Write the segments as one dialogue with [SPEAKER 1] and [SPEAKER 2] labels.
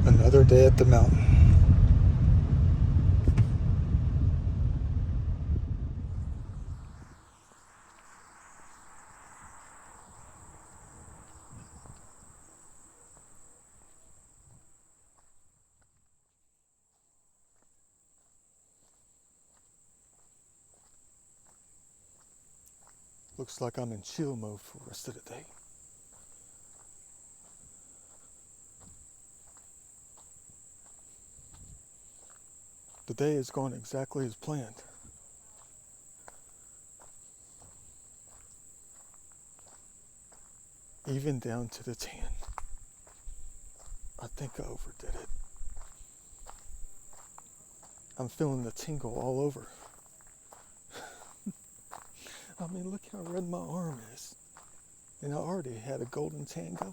[SPEAKER 1] Another day at the mountain. Looks like I'm in chill mode for the rest of the day. The day is going exactly as planned. Even down to the tan. I think I overdid it. I'm feeling the tingle all over. I mean, look how red my arm is. And I already had a golden tan going.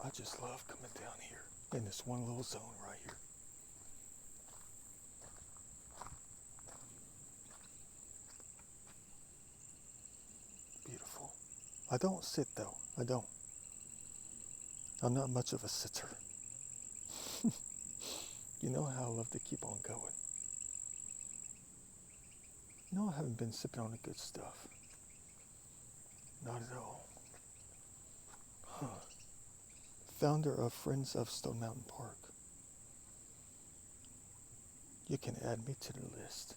[SPEAKER 1] I just love coming down here in this one little zone right here. Beautiful. I don't sit though. I don't. I'm not much of a sitter. You know how I love to keep on going. You know I haven't been sipping on the good stuff. Not at all. Huh. Founder of Friends of Stone Mountain Park. You can add me to the list.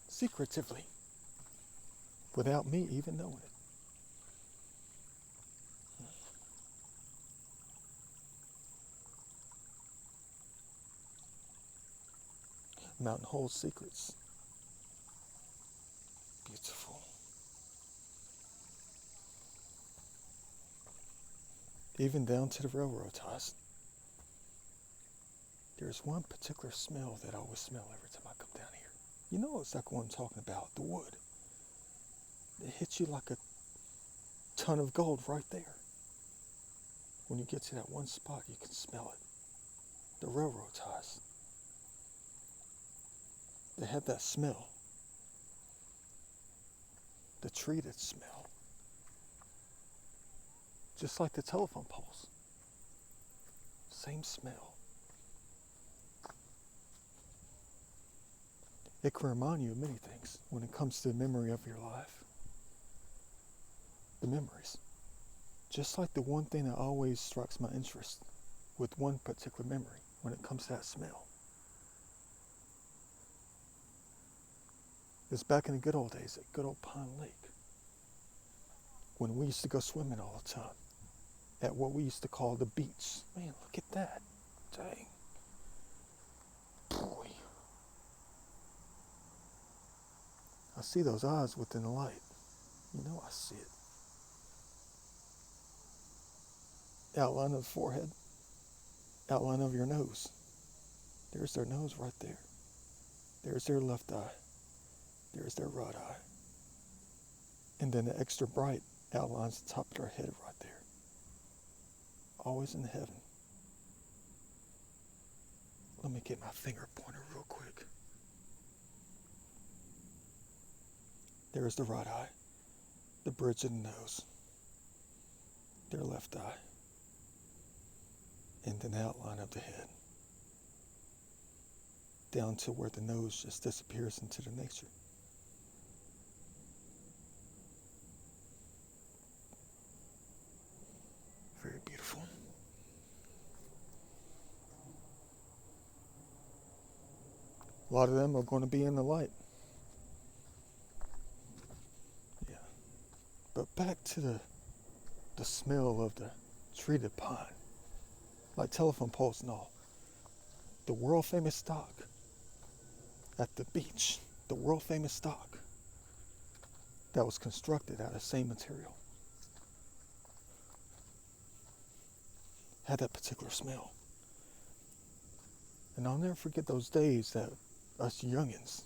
[SPEAKER 1] Secretively. Without me even knowing it. Mountain Hole Secrets. Beautiful. Even down to the railroad ties. There's one particular smell that I always smell every time I come down here. You know it's like what I'm talking about, the wood. It hits you like a ton of gold right there. When you get to that one spot, you can smell it. The railroad ties. They have that smell. The treated smell. Just like the telephone poles. Same smell. It can remind you of many things when it comes to the memory of your life. The memories. Just like the one thing that always strikes my interest with one particular memory when it comes to that smell. It's back in the good old days at good old Pine Lake. When we used to go swimming all the time. At what we used to call the beach. Man, look at that. Dang. Boy. I see those eyes within the light. You know I see it. Outline of the forehead. Outline of your nose. There's their nose right there. There's their left eye. There's their right eye. And then the extra bright outlines the top of their head right there. Always in heaven. Let me get my finger pointer real quick. There's the right eye, the bridge of the nose, their left eye, and an outline of the head. Down to where the nose just disappears into the nature. Very beautiful. A lot of them are going to be in the light. Yeah. But back to the smell of the treated pine. Like telephone poles and all. The world famous dock at the beach. The world famous dock that was constructed out of the same material. Had that particular smell. And I'll never forget those days that us youngins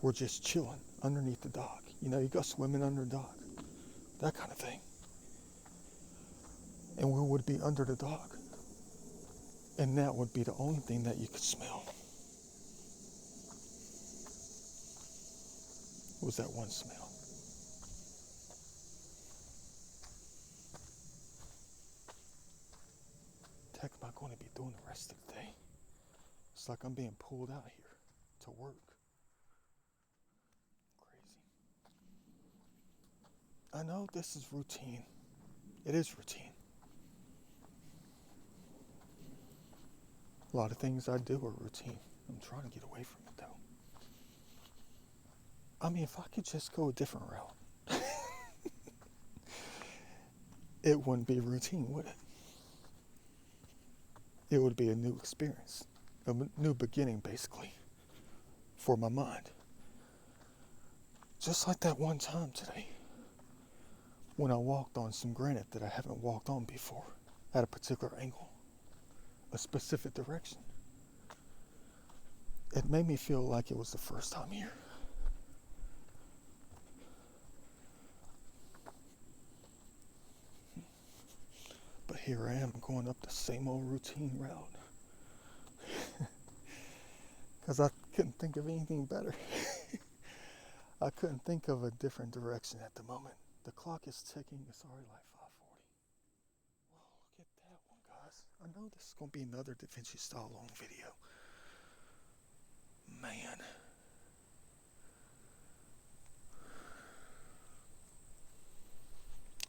[SPEAKER 1] were just chilling underneath the dock. You know, you go swimming under the dock. That kind of thing. And we would be under the dock. And that would be the only thing that you could smell. was that one smell. The heck am I going to be doing the rest of the day? It's like I'm being pulled out here to work. Crazy. I know this is routine. It is routine. A lot of things I do are routine. I'm trying to get away from it though. I mean, if I could just go a different route, it wouldn't be routine, would it? It would be a new experience, a new beginning, basically, for my mind. Just like that one time today, when I walked on some granite that I haven't walked on before, at a particular angle, a specific direction. It made me feel like it was the first time here. But here I am going up the same old routine route. Because I couldn't think of anything better. I couldn't think of a different direction at the moment. The clock is ticking. It's already like 5:40. Wow, look at that one, guys. I know this is going to be another Da Vinci style long video. Man.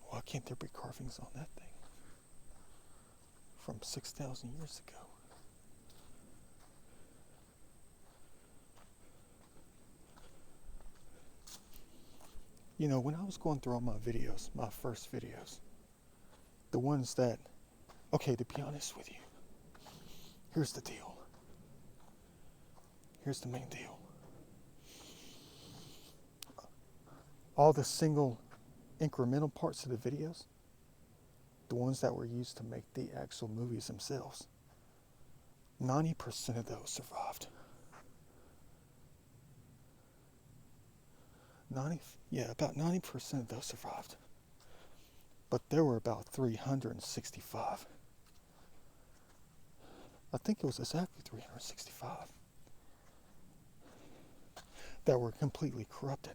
[SPEAKER 1] Why can't there be carvings on that thing? From 6,000 years ago. You know, when I was going through all my videos, my first videos, the ones that, okay, to be honest with you, here's the deal. Here's the main deal. All the single incremental parts of the videos, the ones that were used to make the actual movies themselves, 90% of those survived. About 90% of those survived. But there were about 365. I think it was exactly 365 that were completely corrupted.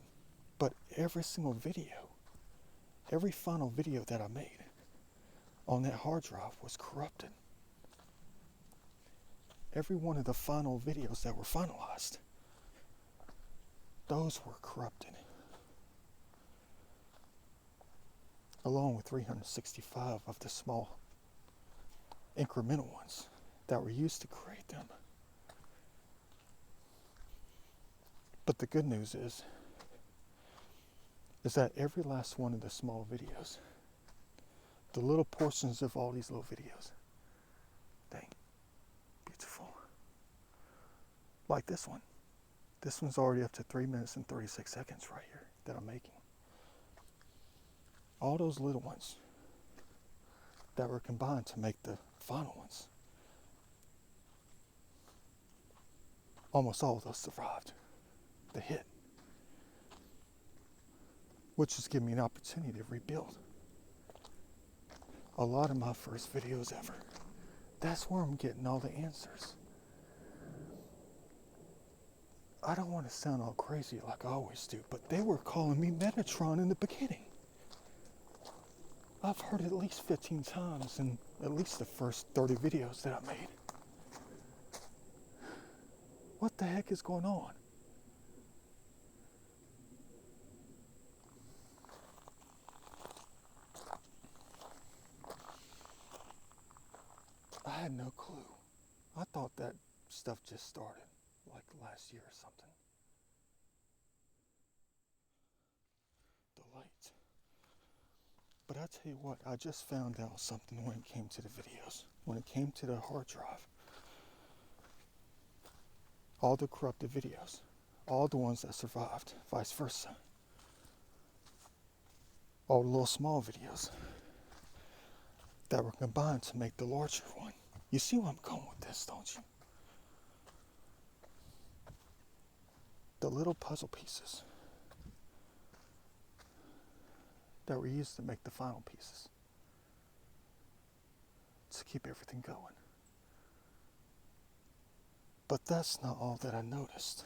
[SPEAKER 1] But every single video, every final video that I made on that hard drive was corrupted. Every one of the final videos that were finalized, those were corrupted. Along with 365 of the small incremental ones that were used to create them. But the good news is that every last one of the small videos, the little portions of all these little videos, dang, beautiful. Like this one. This one's already up to 3 minutes and 36 seconds right here that I'm making. All those little ones that were combined to make the final ones, almost all of those survived the hit, which has given me an opportunity to rebuild a lot of my first videos ever. That's where I'm getting all the answers. I don't want to sound all crazy like I always do, but they were calling me Metatron in the beginning. I've heard it at least 15 times in at least the first 30 videos that I made. What the heck is going on? I had no clue. I thought that stuff just started like last year or something. The light. But I tell you what, I just found out something when it came to the videos. When it came to the hard drive. All the corrupted videos. All the ones that survived. Vice versa. All the little small videos that were combined to make the larger one. You see where I'm going with this, don't you? The little puzzle pieces that were used to make the final pieces to keep everything going. But that's not all that I noticed.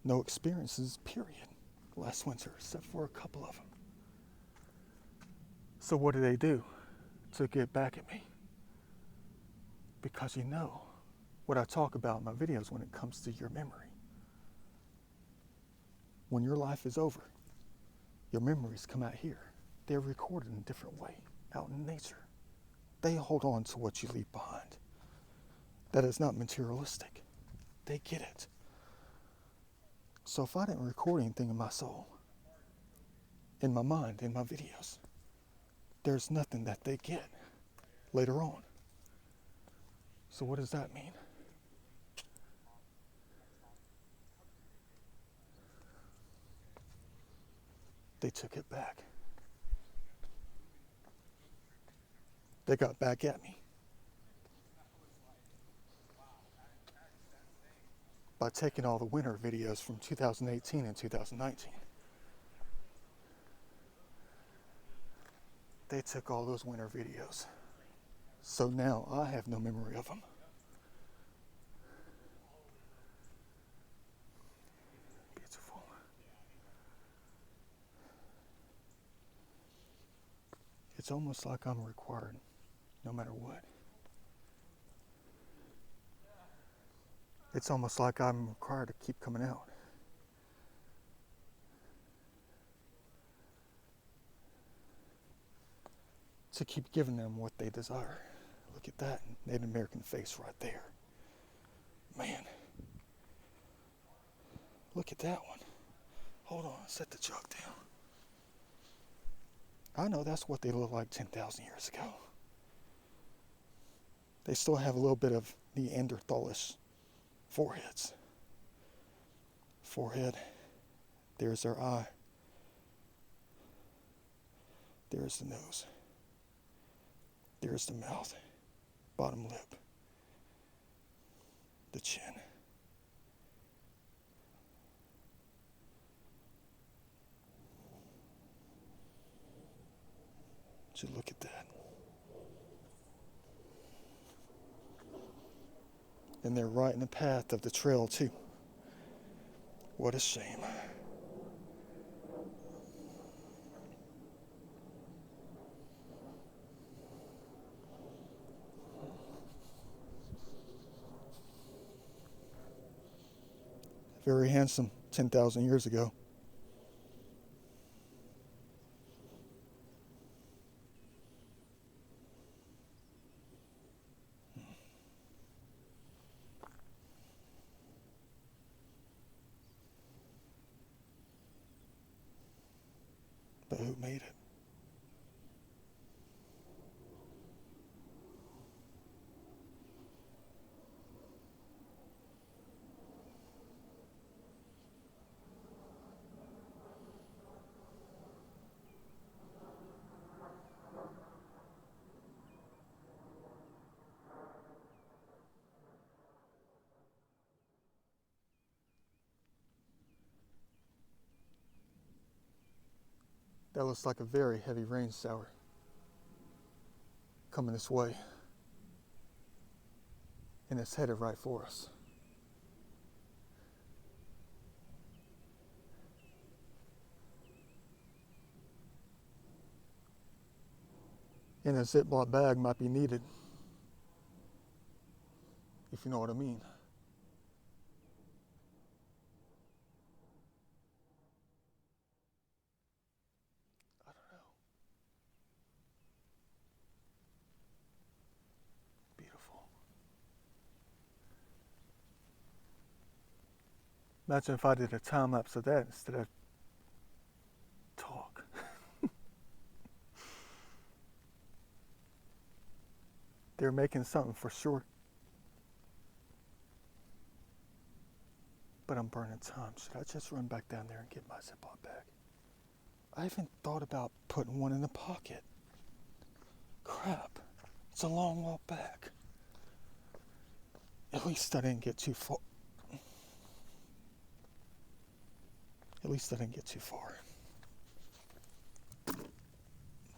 [SPEAKER 1] No experiences, period, last winter, except for a couple of them. So what do they do to get back at me? Because you know what I talk about in my videos when it comes to your memory. When your life is over, your memories come out here. They're recorded in a different way, out in nature. They hold on to what you leave behind. That is not materialistic. They get it. So if I didn't record anything in my soul, in my mind, in my videos, there's nothing that they get later on. So what does that mean? They took it back. They got back at me by taking all the winter videos from 2018 and 2019. They took all those winter videos. So now I have no memory of them. Beautiful. It's almost like I'm required, no matter what. It's almost like I'm required to keep coming out. To keep giving them what they desire. Look at that Native American face right there. Man. Look at that one. Hold on, set the jug down. I know that's what they look like 10,000 years ago. They still have a little bit of Neanderthalish foreheads. Forehead. There's their eye. There's the nose. There's the mouth. Bottom lip. The chin. Just look at that. And they're right in the path of the trail too. What a shame. Very handsome 10,000 years ago. But who made it? That looks like a very heavy rain shower coming this way. And it's headed right for us. And a Ziploc bag might be needed, if you know what I mean. I don't know. Beautiful. Imagine if I did a time lapse of that instead of talk. They're making something for sure. But I'm burning time. Should I just run back down there and get my Ziploc bag? I even thought about putting one in the pocket. Crap. It's a long walk back. At least I didn't get too far. At least I didn't get too far.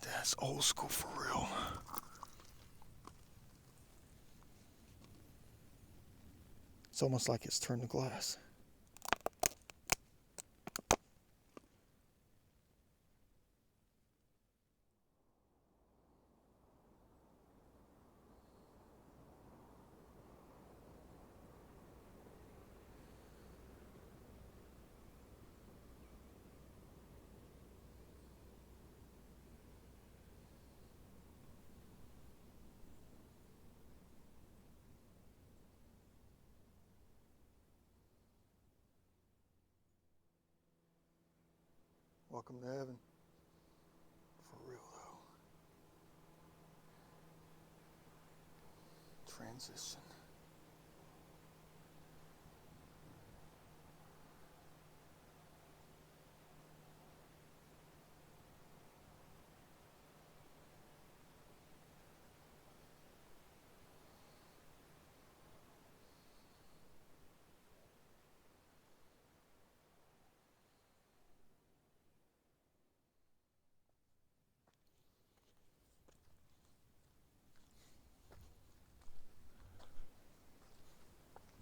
[SPEAKER 1] That's old school for real. It's almost like it's turned to glass. Welcome to heaven. For real though. Transition.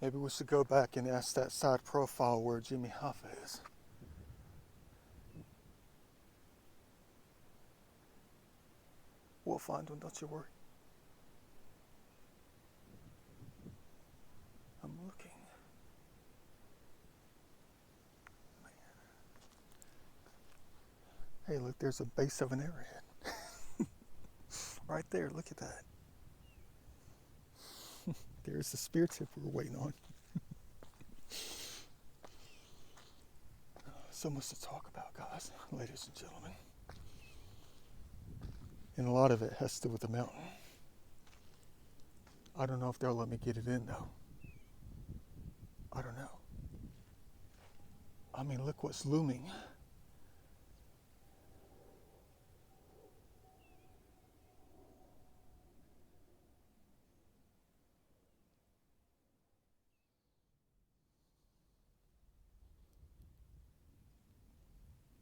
[SPEAKER 1] Maybe we should go back and ask that side profile where Jimmy Hoffa is. We'll find him, don't you worry. I'm looking. Man. Hey, look, there's a base of an arrowhead. Right there, look at that. There's the spear tip we were waiting on. So much to talk about, guys, ladies and gentlemen. And a lot of it has to do with the mountain. I don't know if they'll let me get it in, though. I don't know. I mean, look what's looming.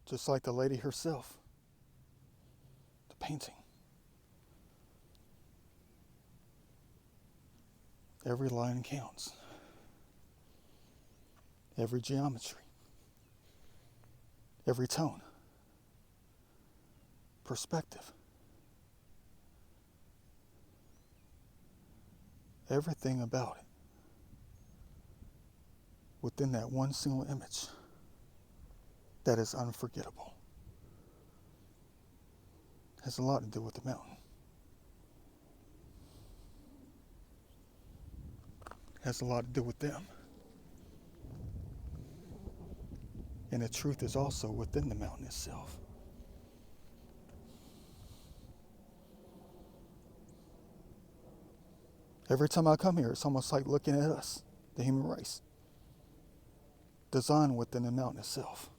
[SPEAKER 1] Just like the lady herself. The painting. Every line counts. Every geometry. Every tone. Perspective. Everything about it. Within that one single image. That is unforgettable. Has a lot to do with the mountain. Has a lot to do with them. And the truth is also within the mountain itself. Every time I come here, it's almost like looking at us, the human race, designed within the mountain itself.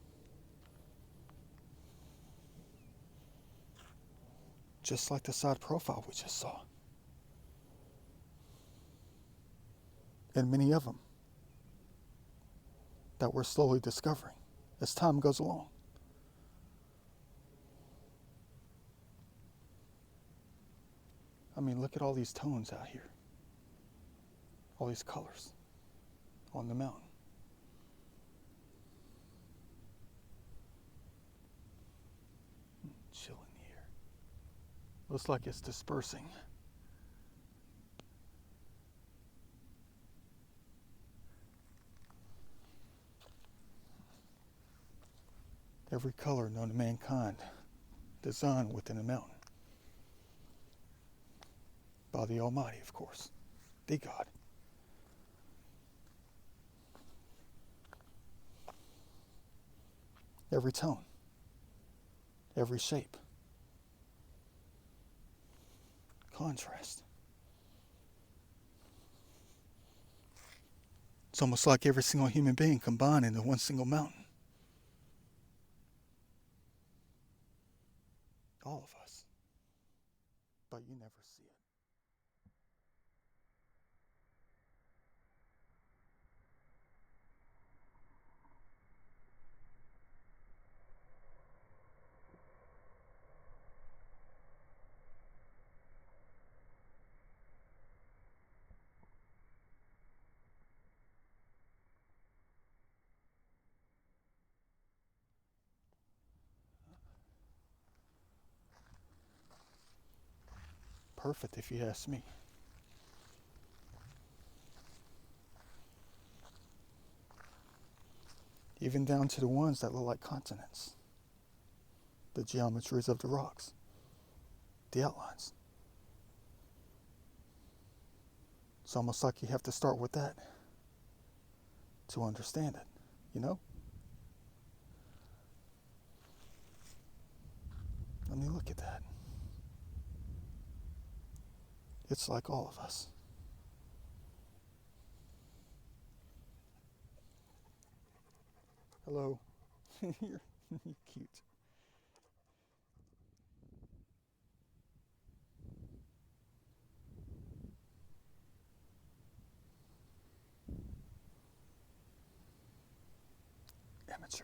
[SPEAKER 1] Just like the side profile we just saw. And many of them that we're slowly discovering as time goes along. I mean, look at all these tones out here. All these colors on the mountain. Chill in the air. Looks like it's dispersing. Every color known to mankind, designed within a mountain. By the Almighty, of course. The God. Every tone. Every shape. Contrast. It's almost like every single human being combined into one single mountain. All of us. But you never see it. Perfect, if you ask me. Even down to the ones that look like continents. The geometries of the rocks. The outlines. It's almost like you have to start with that to understand it, you know? look at that. It's like all of us. Hello. You're cute. Amateur.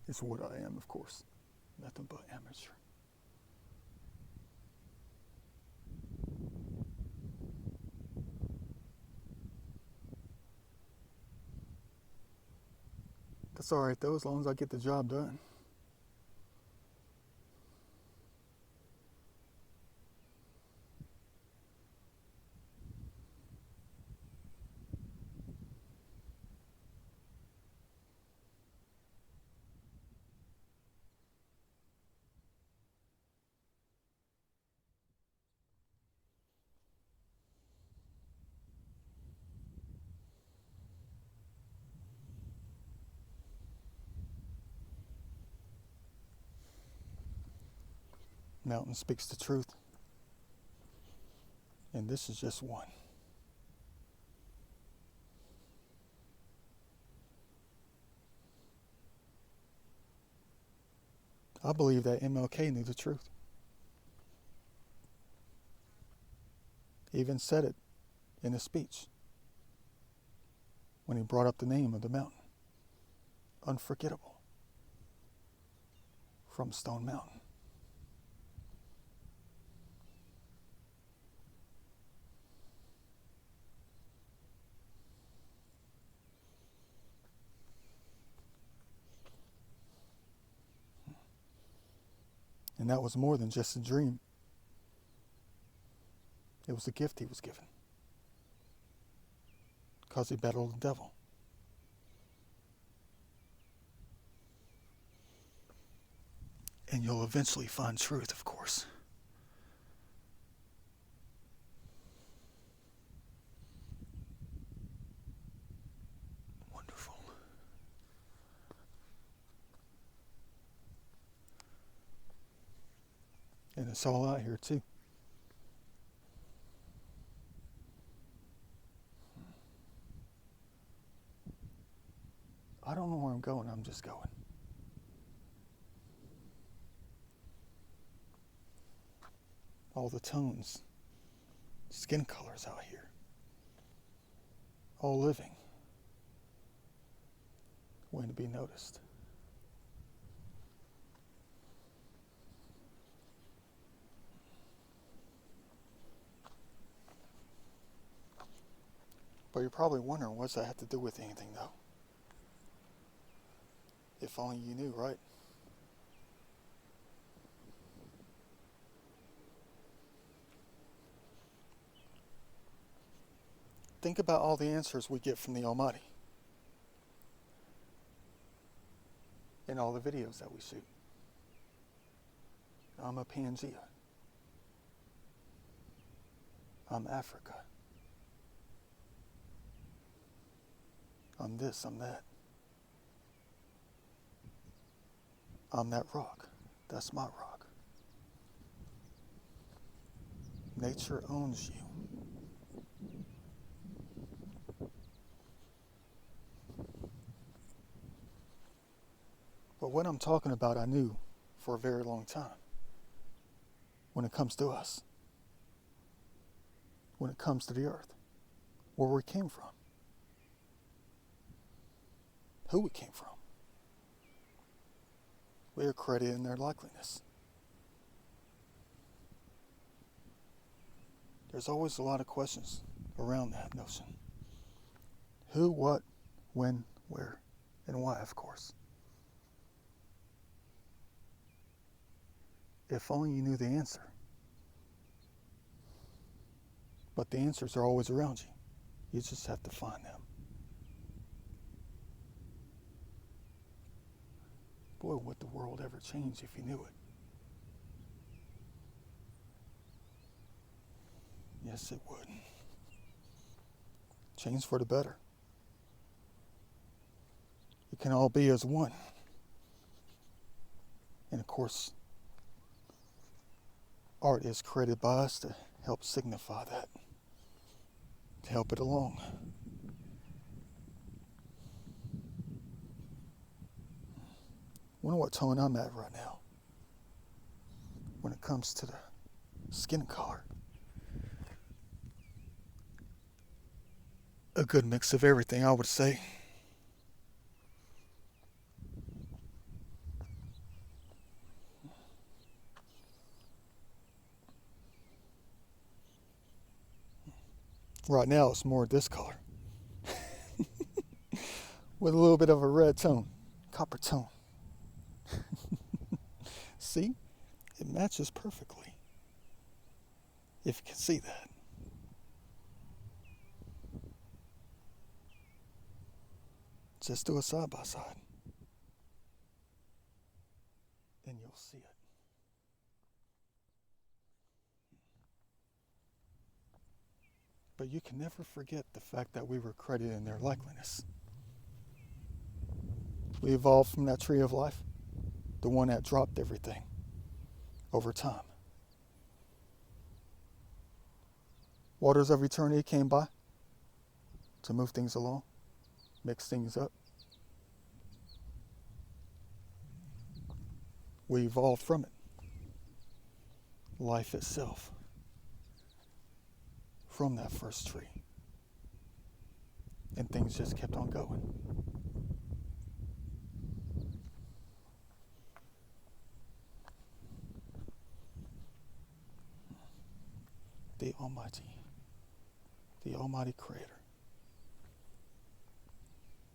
[SPEAKER 1] Is what I am, of course. Nothing but amateur. That's alright though, as long as I get the job done. Mountain speaks the truth. And this is just one. I believe that MLK knew the truth. He even said it in his speech when he brought up the name of the mountain. Unforgettable. From Stone Mountain. And that was more than just a dream. It was a gift he was given. Because he battled the devil. And you'll eventually find truth, of course. Wonderful. And it's all out here, too. I don't know where I'm going, I'm just going. All the tones, skin colors out here. All living. Waiting to be noticed. But you're probably wondering, what's that have to do with anything, though? If only you knew, right? Think about all the answers we get from the Almighty. In all the videos that we shoot. I'm a Pangea. I'm Africa. I'm this, I'm that. I'm that rock. That's my rock. Nature owns you. But what I'm talking about, I knew for a very long time. When it comes to us. When it comes to the earth. Where we came from. Who we came from. We are credited in their likeliness. There's always a lot of questions around that notion. Who, what, when, where, and why, of course. If only you knew the answer. But the answers are always around you. You just have to find them. Boy, would the world ever change if you knew it. Yes, it would. Change for the better. It can all be as one. And of course, art is created by us to help signify that, to help it along. Wonder what tone I'm at right now when it comes to the skin color. A good mix of everything, I would say. Right now it's more this color with a little bit of a red tone, copper tone. See, it matches perfectly, if you can see that. Just do a side by side and you'll see it. But you can never forget the fact that we were created in their likeness. We evolved from that tree of life, the one that dropped everything over time. Waters of eternity came by to move things along, mix things up. We evolved from it. Life itself. From that first tree. And things just kept on going. The Almighty Creator,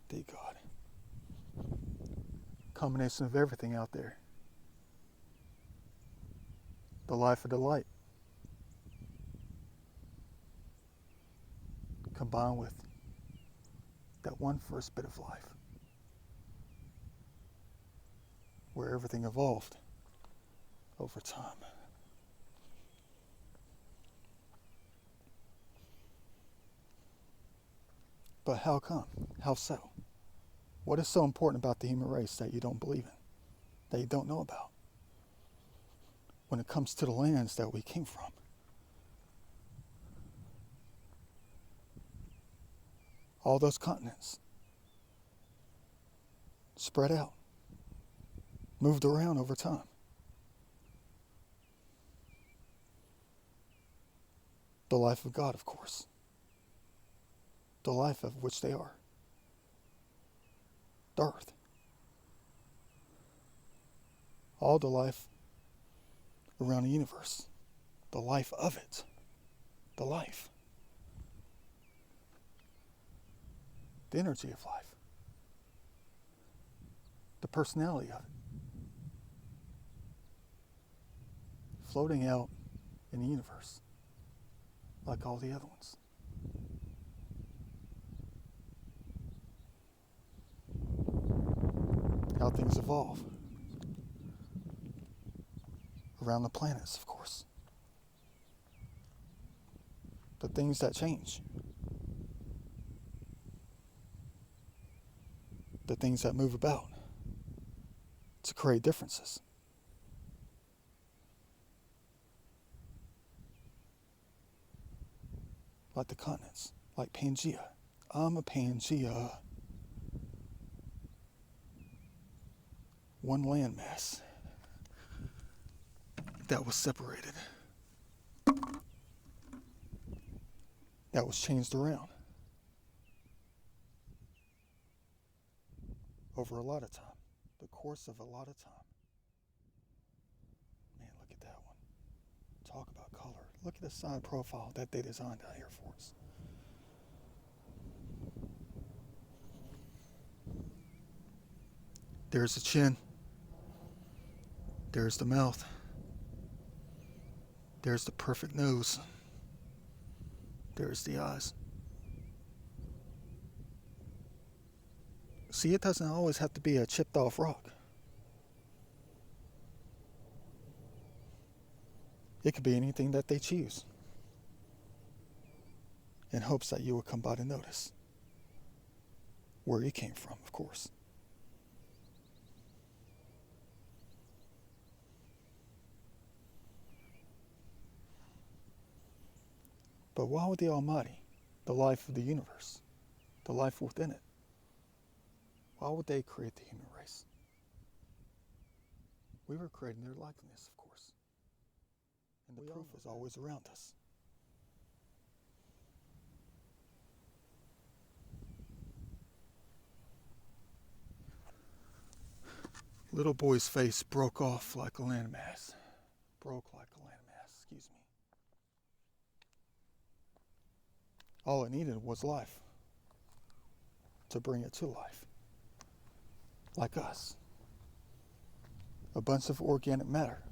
[SPEAKER 1] the God. Combination of everything out there. The life of the light. Combined with that one first bit of life where everything evolved over time. But how come? How so? What is so important about the human race that you don't believe in, that you don't know about? When it comes to the lands that we came from. All those continents spread out, moved around over time. The life of God, of course. The life of which they are. The earth. All the life around the universe. The life of it. The life. The energy of life. The personality of it. Floating out in the universe like all the other ones. How things evolve. Around the planets, of course. The things that change. The things that move about to create differences. Like the continents, like Pangea. I'm a Pangea. One landmass that was separated, that was changed around over a lot of time, the course of a lot of time. Man, look at that one. Talk about color. Look at the side profile that they designed out here for us. There's the chin. There's the mouth. There's the perfect nose. There's the eyes. See, it doesn't always have to be a chipped off rock. It could be anything that they choose, in hopes that you will come by to notice where you came from, of course. But why would the Almighty, the life of the universe, the life within it, why would they create the human race? We were created in their likeness, of course. And the proof is always around us. Little boy's face broke off like a landmass. Excuse me. All it needed was life to bring it to life. Like us. A bunch of organic matter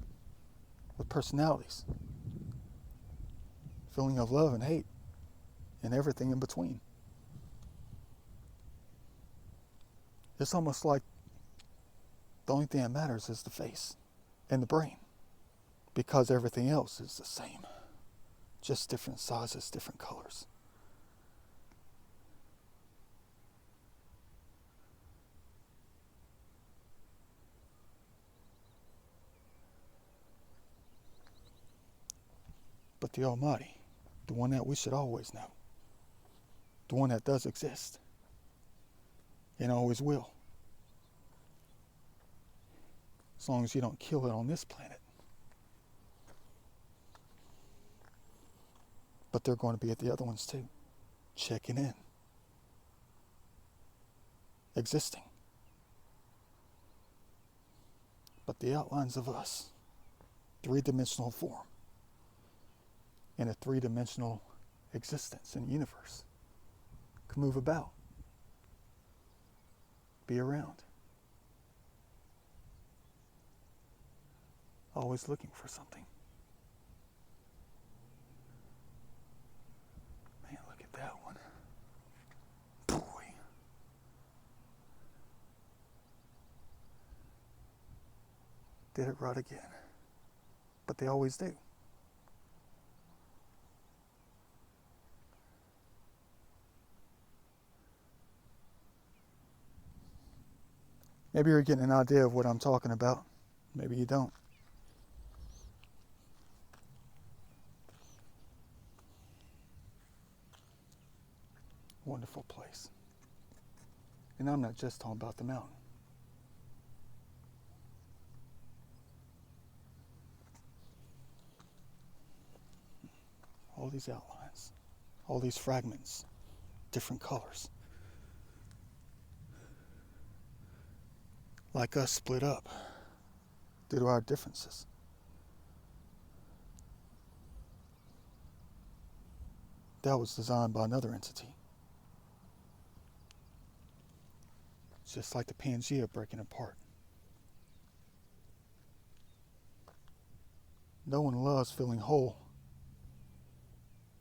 [SPEAKER 1] with personalities, feeling of love and hate, and everything in between. It's almost like the only thing that matters is the face and the brain, because everything else is the same, just different sizes, different colors. But the Almighty, the one that we should always know, the one that does exist and always will, as long as you don't kill it on this planet. But they're going to be at the other ones too, checking in, existing. But the outlines of us, three-dimensional form, in a three-dimensional existence in the universe, can move about, be around, always looking for something. Man, look at that one. Boy. Did it right again. But they always do. Maybe you're getting an idea of what I'm talking about. Maybe you don't. Wonderful place. And I'm not just talking about the mountain. All these outlines, all these fragments, different colors. Like us, split up due to our differences. That was designed by another entity. Just like the Pangea breaking apart. No one loves feeling whole,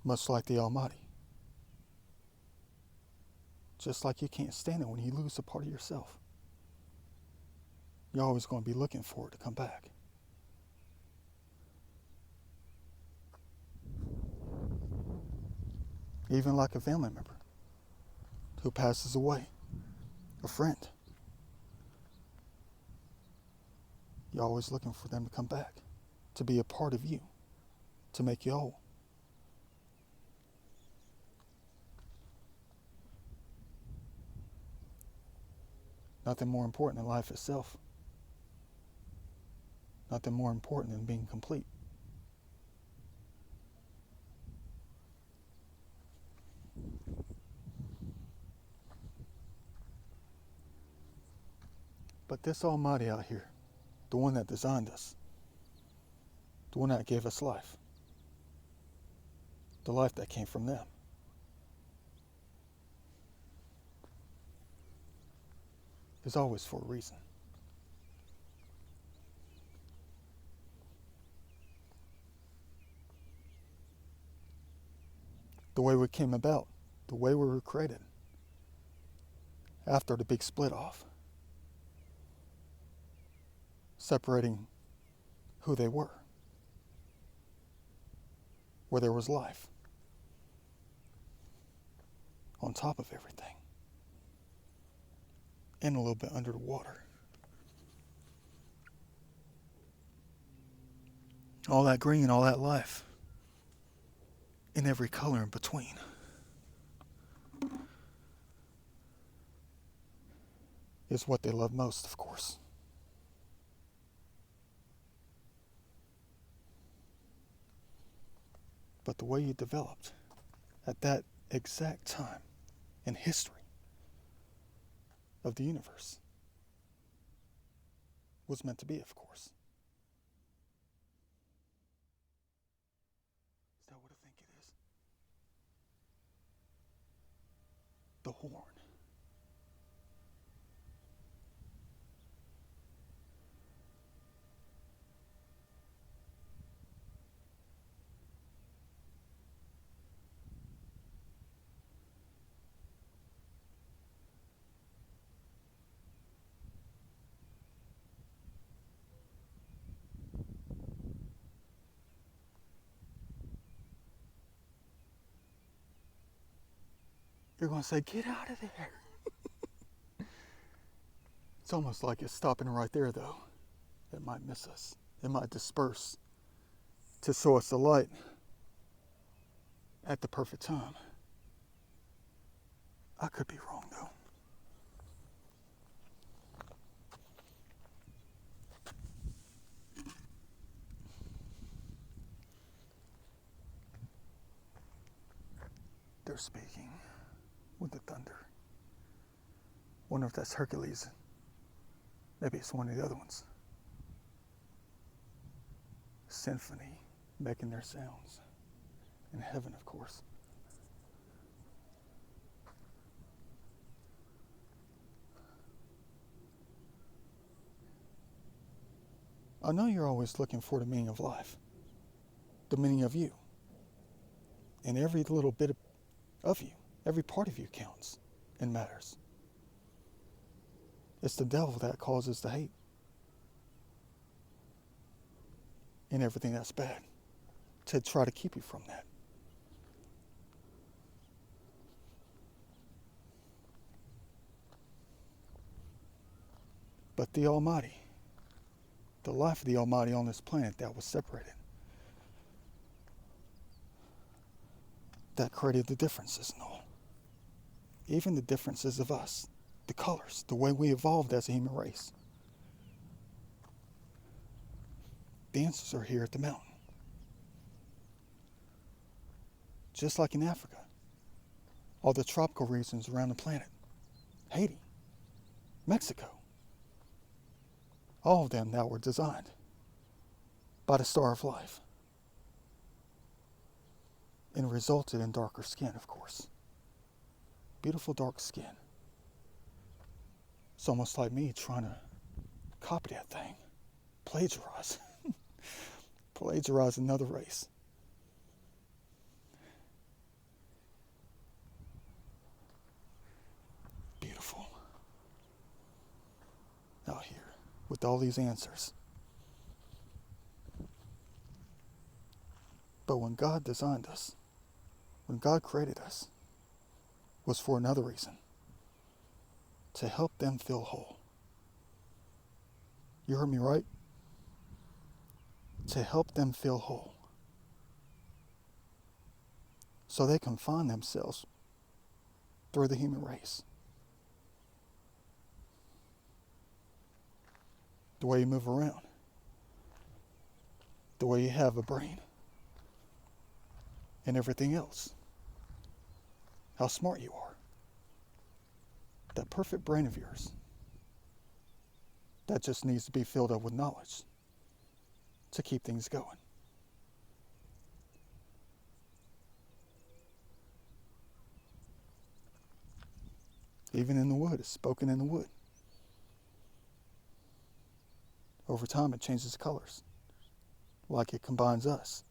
[SPEAKER 1] much like the Almighty. Just like you can't stand it when you lose a part of yourself. You're always going to be looking for it to come back. Even like a family member who passes away, a friend. You're always looking for them to come back, to be a part of you, to make you whole. Nothing more important than life itself. Nothing more important than being complete. But this Almighty out here, the one that designed us, the one that gave us life, the life that came from them, is always for a reason. The way we came about, the way we were created, after the big split off, separating who they were, where there was life, on top of everything, and a little bit under the water. All that green, all that life, and every color in between. Is what they love most, of course. But the way you developed at that exact time in history of the universe was meant to be, of course. Is that what I think it is? The horn. You're going to say, get out of there. It's almost like it's stopping right there, though. It might miss us. It might disperse to show us the light at the perfect time. I could be wrong, though. They're speaking with the thunder. Wonder if that's Hercules. Maybe it's one of the other ones. Symphony making their sounds. In heaven, of course. I know you're always looking for the meaning of life. The meaning of you. And every little bit of you, every part of you counts and matters. It's the devil that causes the hate and everything that's bad to try to keep you from that. But the Almighty, the life of the Almighty on this planet that was separated, that created the differences and all. Even the differences of us, the colors, the way we evolved as a human race. The answers are here at the mountain. Just like in Africa, all the tropical regions around the planet, Haiti, Mexico, all of them that were designed by the Star of Life and resulted in darker skin, of course. Beautiful dark skin. It's almost like me trying to copy that thing, plagiarize. Plagiarize another race. Beautiful. Out here with all these answers. But when God designed us, when God created us, was for another reason. To help them feel whole. You heard me right? To help them feel whole. So they can find themselves through the human race. The way you move around. The way you have a brain. And everything else. How smart you are. That perfect brain of yours. That just needs to be filled up with knowledge to keep things going. Even in the wood, it's spoken in the wood. Over time, it changes colors, like it combines us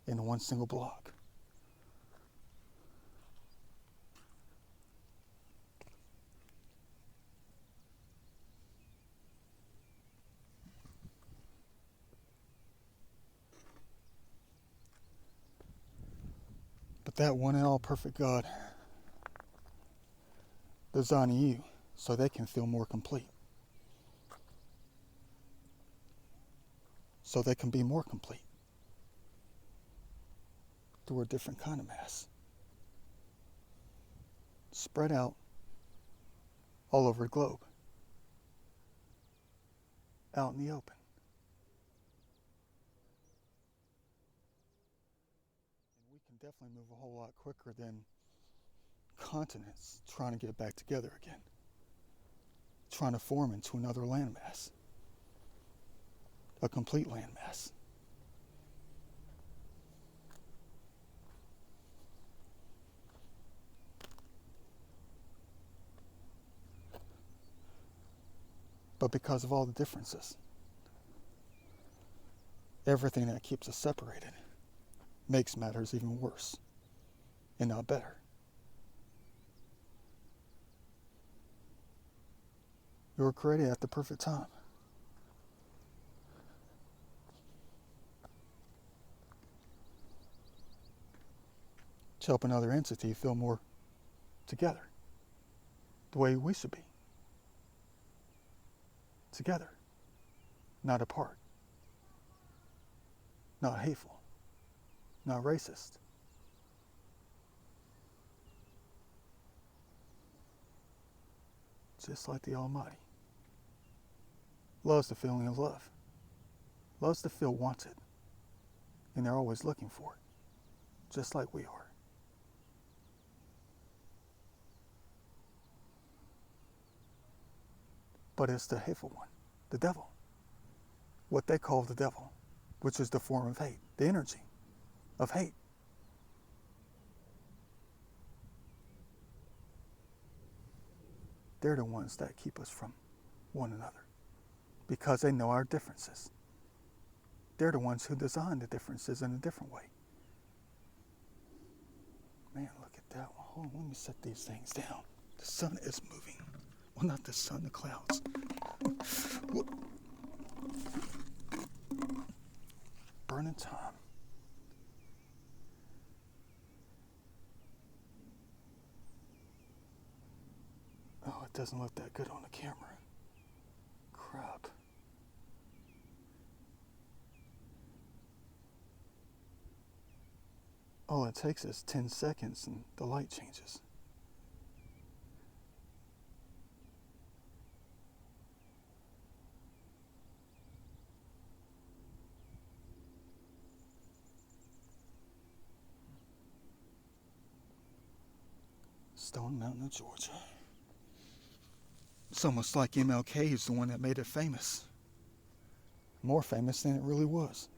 [SPEAKER 1] into one single block. But that one and all perfect God designing you so they can feel more complete. So they can be more complete. through a different kind of mass, spread out all over the globe, out in the open. And we can definitely move a whole lot quicker than continents trying to get back together again, trying to form into another landmass, a complete landmass. But because of all the differences, everything that keeps us separated makes matters even worse and not better. You were created at the perfect time. To help another entity feel more together, the way we should be. Together, not apart, not hateful, not racist. Just like the Almighty. Loves the feeling of love. Loves to feel wanted. And they're always looking for it, just like we are. But it's the hateful one, the devil. What they call the devil, which is the form of hate, the energy of hate. They're the ones that keep us from one another because they know our differences. They're the ones who design the differences in a different way. Man, look at that one. Hold on, let me set these things down. The sun is moving. Well, not the sun, the clouds. Burning time. Oh, it doesn't look that good on the camera. Crap. All it takes is 10 seconds and the light changes. Stone Mountain of Georgia. It's almost like MLK is the one that made it famous. More famous than it really was.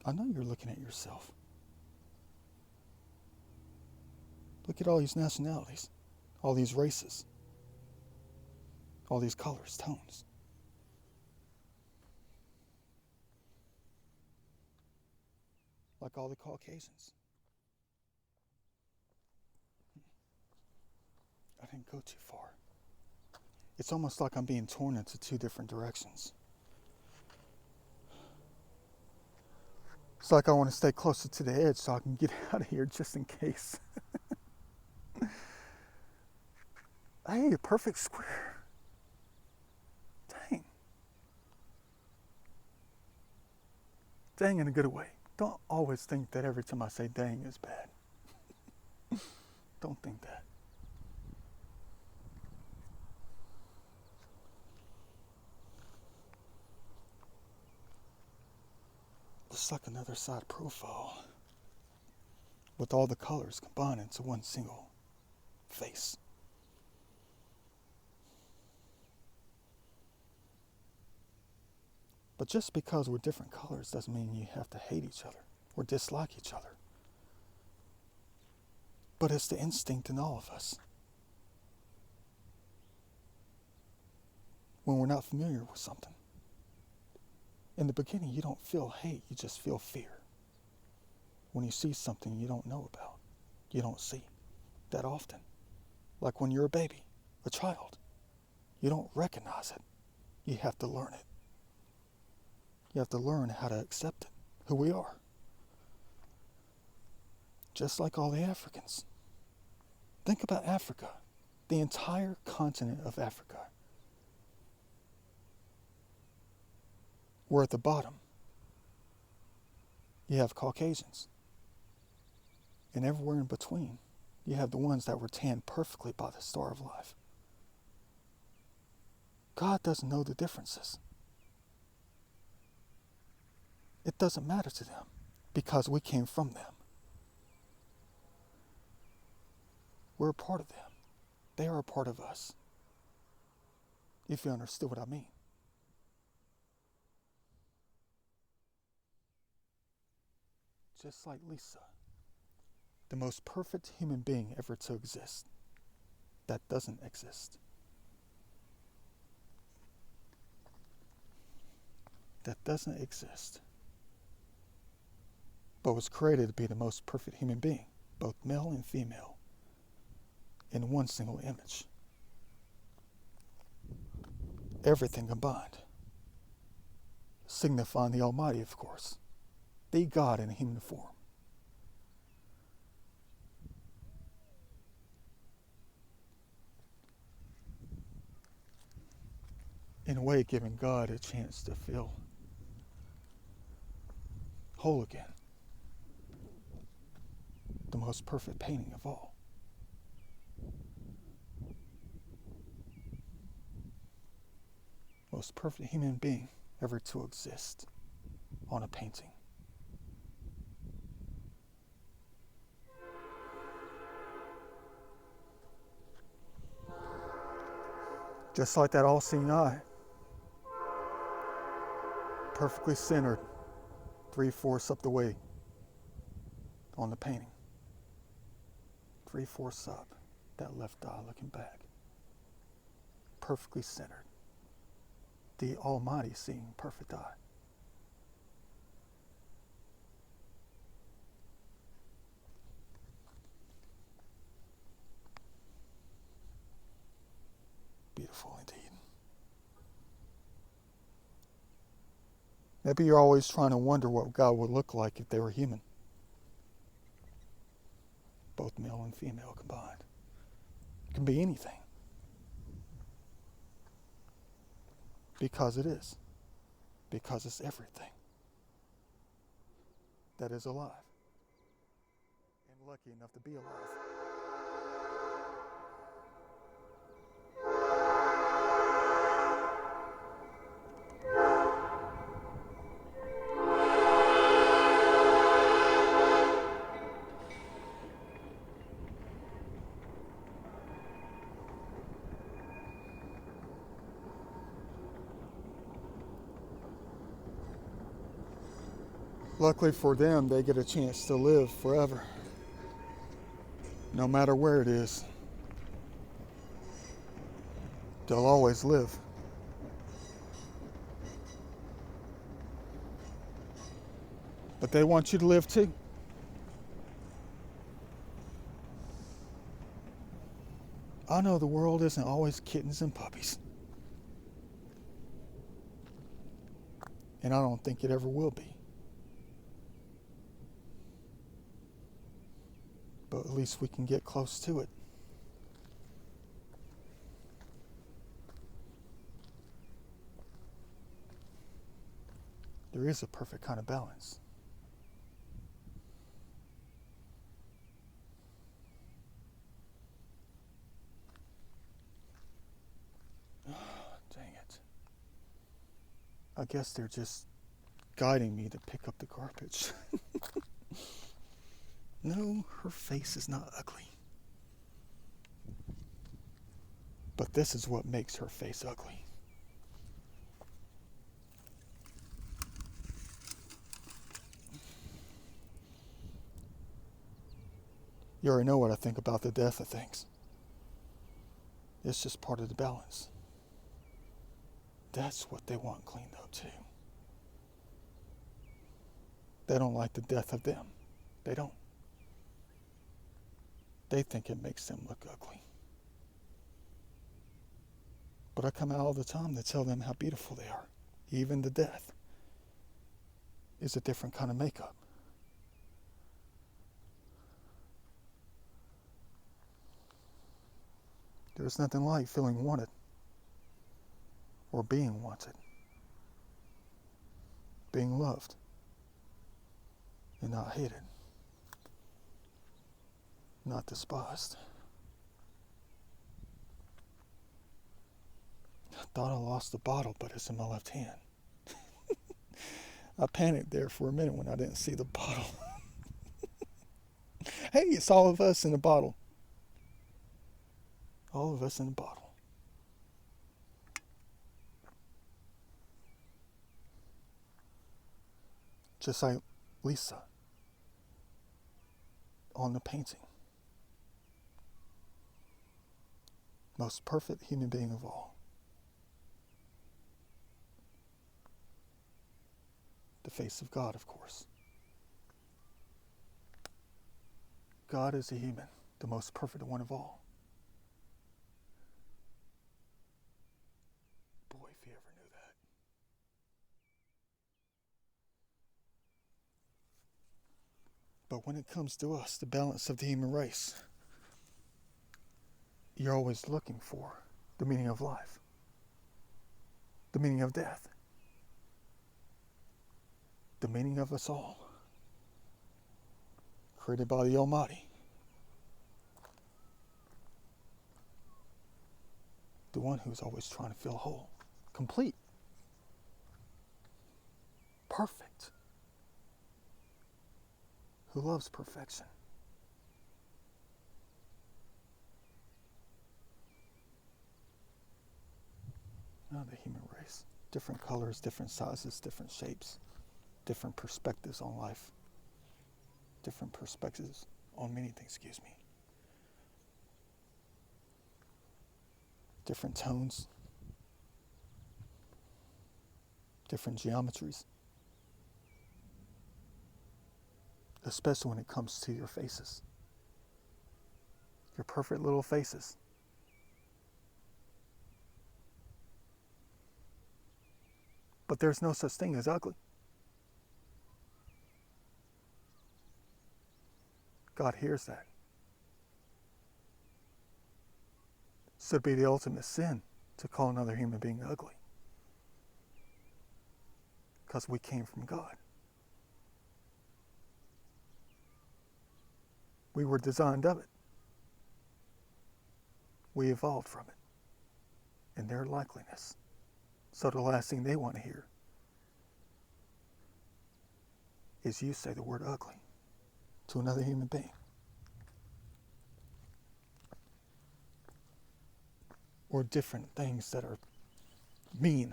[SPEAKER 1] I know you're looking at yourself. Look at all these nationalities, all these races, all these colors, tones. Like all the Caucasians. I didn't go too far. It's almost like I'm being torn into two different directions. It's like I want to stay closer to the edge so I can get out of here just in case. Hey, a perfect square. Dang. Dang in a good way. Don't always think that every time I say dang is bad. Don't think that. It's like another side profile with all the colors combined into one single face. But just because we're different colors doesn't mean you have to hate each other or dislike each other. But it's the instinct in all of us. When we're not familiar with something. In the beginning, you don't feel hate, you just feel fear. When you see something you don't know about, you don't see that often. Like when you're a baby, a child. You don't recognize it. You have to learn it. You have to learn how to accept it, who we are. just like all the Africans. Think about Africa, the entire continent of Africa. We're at the bottom. You have Caucasians. And everywhere in between, you have the ones that were tanned perfectly by the star of life. God doesn't know the differences. It doesn't matter to them because we came from them. We're a part of them. They are a part of us. If you understood what I mean. Just like Lisa, the most perfect human being ever to exist, that doesn't exist. That doesn't exist. But was created to be the most perfect human being, both male and female, in one single image. Everything combined. Signifying the Almighty, of course. The God in human form. In a way, giving God a chance to feel whole again. The most perfect painting of all. Most perfect human being ever to exist on a painting. Just like that all-seeing eye, perfectly centered, 3/4 up the way on the painting. 3/4 up, that left eye looking back. Perfectly centered. The Almighty seeing perfect eye. Beautiful indeed. Maybe you're always trying to wonder what God would look like if they were human. Both male and female combined. It can be anything. Because it is. Because it's everything that is alive. And lucky enough to be alive. Luckily for them, they get a chance to live forever. No matter where it is, they'll always live. But they want you to live too. I know the world isn't always kittens and puppies. And I don't think it ever will be. But at least we can get close to it. There is a perfect kind of balance. Dang it. I guess they're just guiding me to pick up the garbage. No, her face is not ugly. But this is what makes her face ugly. You already know what I think about the death of things. It's just part of the balance. That's what they want cleaned up too. They don't like the death of them. They don't. They think it makes them look ugly. But I come out all the time to tell them how beautiful they are. Even the death is a different kind of makeup. There's nothing like feeling wanted or being wanted, being loved and not hated, not despised. I thought I lost the bottle, but it's in my left hand. I panicked there for a minute when I didn't see the bottle. Hey, it's all of us in the bottle. All of us in the bottle. Just like Lisa on the painting. Most perfect human being of all. The face of God, of course. God is a human, the most perfect one of all. Boy, if you ever knew that. But when it comes to us, the balance of the human race, you're always looking for the meaning of life, the meaning of death, the meaning of us all, created by the Almighty, the one who's always trying to feel whole, complete, perfect, who loves perfection. Now the human race, different colors, different sizes, different shapes, different perspectives on life, different perspectives on many things, different tones, different geometries, especially when it comes to your faces, your perfect little faces. But there's no such thing as ugly. God hears that. So it'd be the ultimate sin to call another human being ugly. Because we came from God. We were designed of it. We evolved from it in their likeliness. So the last thing they want to hear is you say the word ugly to another human being. Or different things that are mean.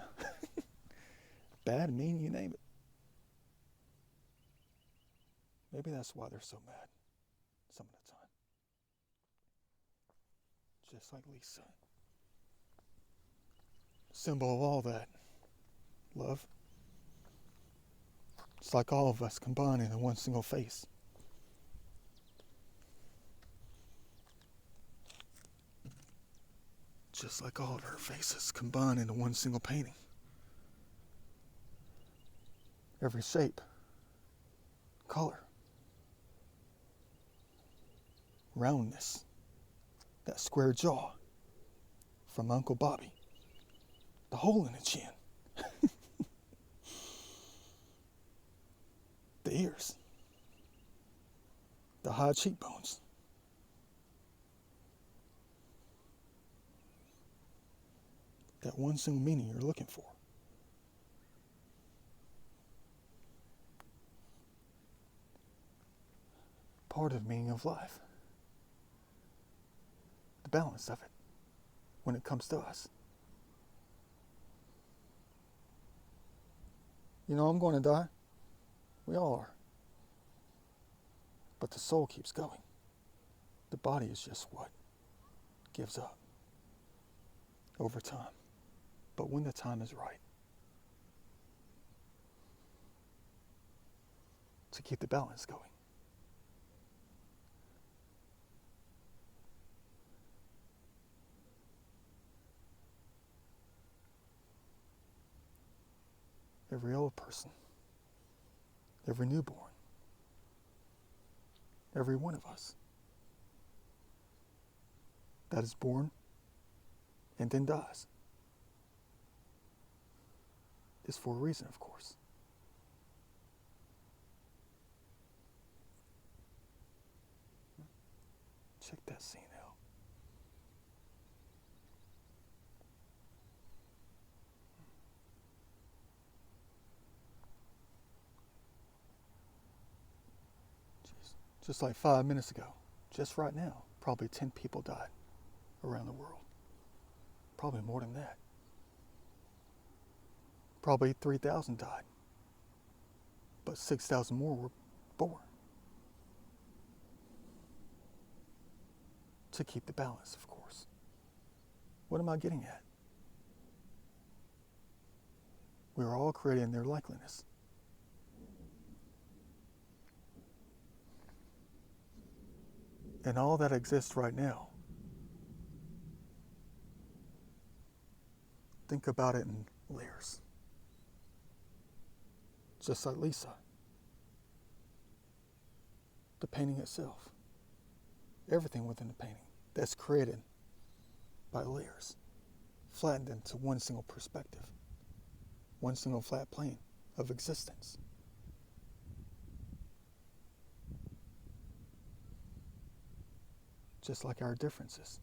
[SPEAKER 1] Bad, mean, you name it. Maybe that's why they're so mad some of the time. Just like Lisa. Symbol of all that. Love. It's like all of us combined in one single face. Just like all of her faces combined into one single painting. Every shape, color, roundness, that square jaw from Uncle Bobby, the hole in the chin, the ears, the high cheekbones, that one single meaning you're looking for. Part of the meaning of life. The balance of it when it comes to us. You know, I'm going to die. We all are. But the soul keeps going. The body is just what gives up over time. But when the time is right, to keep the balance going. Every old person, every newborn, every one of us that is born and then dies. It's for a reason, of course. Check that scene out. Jeez. Just like 5 minutes ago, just right now, probably 10 people died around the world. Probably more than that. Probably 3,000 died. But 6,000 more were born. To keep the balance, of course. What am I getting at? We are all created in their likeness. And all that exists right now, think about it in layers. Just like Lisa. The painting itself. Everything within the painting that's created by layers, flattened into one single perspective, one single flat plane of existence. Just like our differences,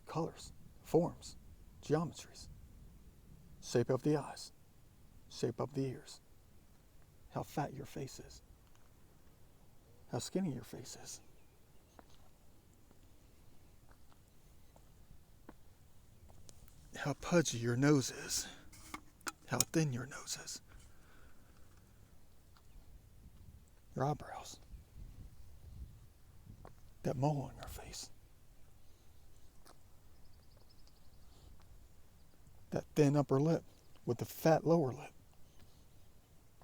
[SPEAKER 1] colors, forms, geometries, shape of the eyes, shape of the ears, how fat your face is, how skinny your face is. How pudgy your nose is, how thin your nose is, your eyebrows, that mole on your face, that thin upper lip with the fat lower lip,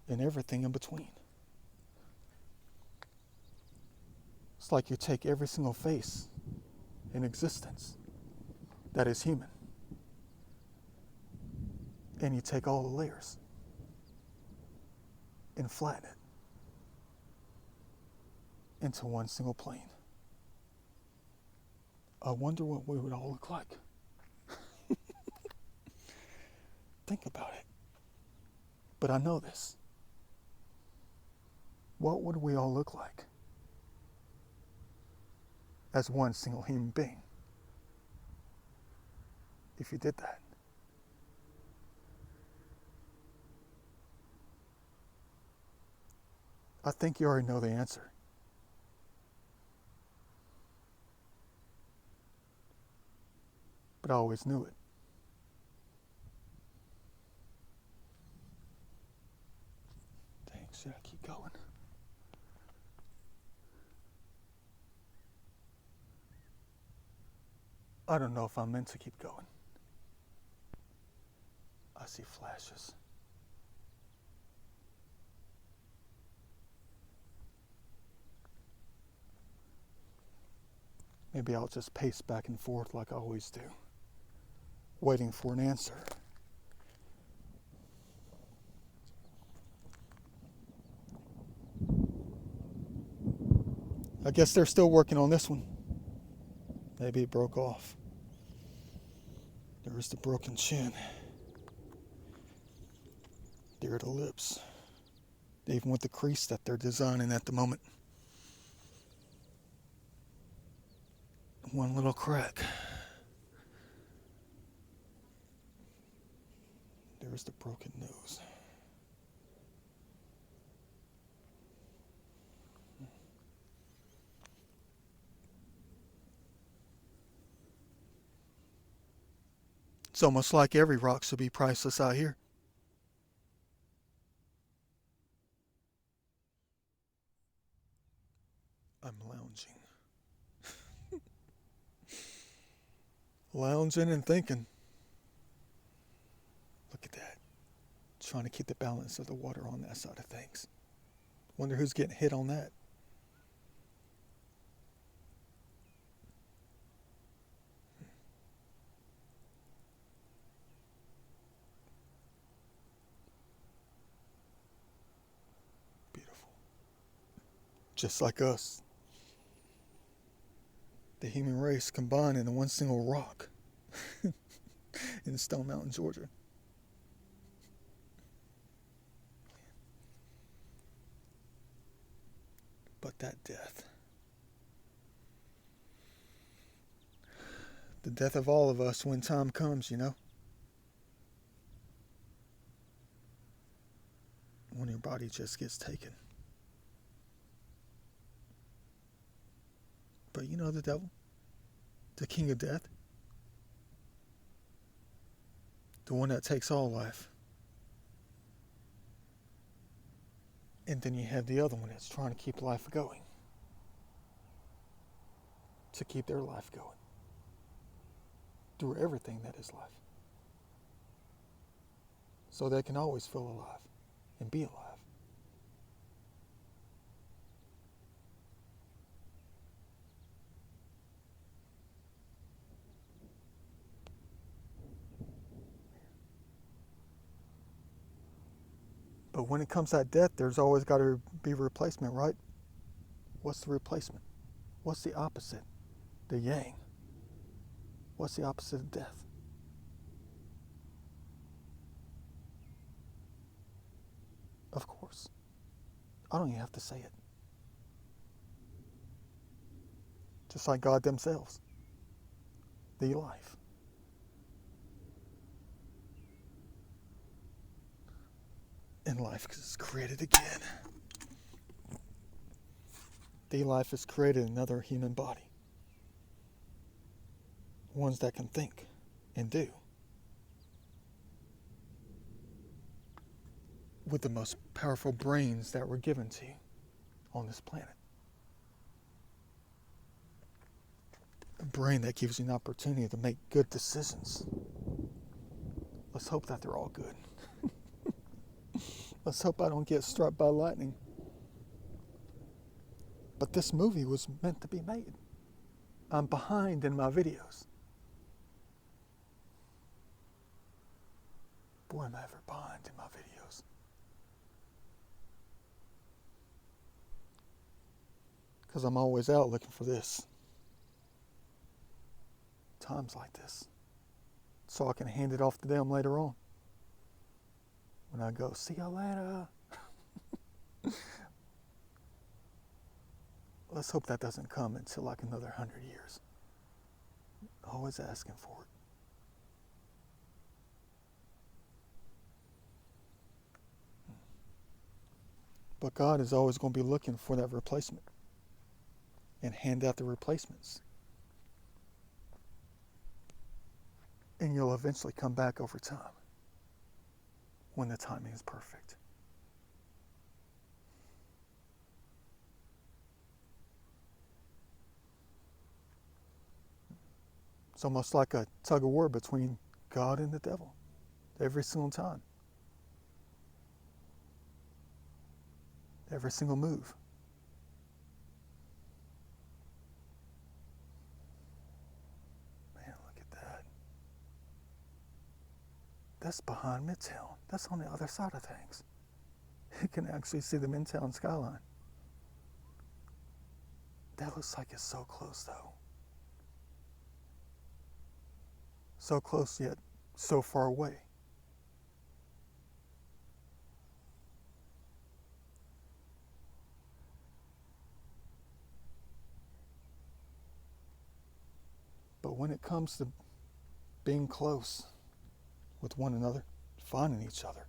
[SPEAKER 1] and everything in between. It's like you take every single face in existence that is human, and you take all the layers and flatten it into one single plane. I wonder what we would all look like. Think about it. But I know this. What would we all look like as one single human being if you did that? I think you already know the answer. But I always knew it. Dang, should I keep going? I don't know if I'm meant to keep going. I see flashes. Maybe I'll just pace back and forth like I always do, waiting for an answer. I guess they're still working on this one. Maybe it broke off. There's the broken chin. There are the lips, even with the crease that they're designing at the moment. One little crack. There's the broken nose. It's almost like every rock should be priceless out here. I'm lounging. Lounging and thinking. Look at that. Trying to keep the balance of the water on that side of things. Wonder who's getting hit on that. Beautiful. Just like us. The human race combined into one single rock. in Stone Mountain, Georgia. But that death, the death of all of us when time comes, when your body just gets taken. But the devil, the king of death, the one that takes all life. And then you have the other one that's trying to keep life going, to keep their life going through everything that is life, so they can always feel alive and be alive. But when it comes to death, there's always got to be a replacement, right? What's the replacement? What's the opposite? The yang. What's the opposite of death? Of course. I don't even have to say it. Just like God themselves. The life. And life is created again. The life has created another human body. Ones that can think and do. With the most powerful brains that were given to you on this planet. A brain that gives you an opportunity to make good decisions. Let's hope that they're all good. Let's hope I don't get struck by lightning. But this movie was meant to be made. I'm behind in my videos. Boy, am I ever behind in my videos. Because I'm always out looking for this. Times like this. So I can hand it off to them later on. When I go, see you later. Let's hope that doesn't come until like another 100 years. Always asking for it. But God is always going to be looking for that replacement and hand out the replacements. And you'll eventually come back over time when the timing is perfect. It's almost like a tug of war between God and the devil every single time. Every single move. Man, look at that. That's behind Midtown. That's on the other side of things. You can actually see the Midtown skyline. That looks like it's so close, though. So close yet so far away. But when it comes to being close with one another, finding each other,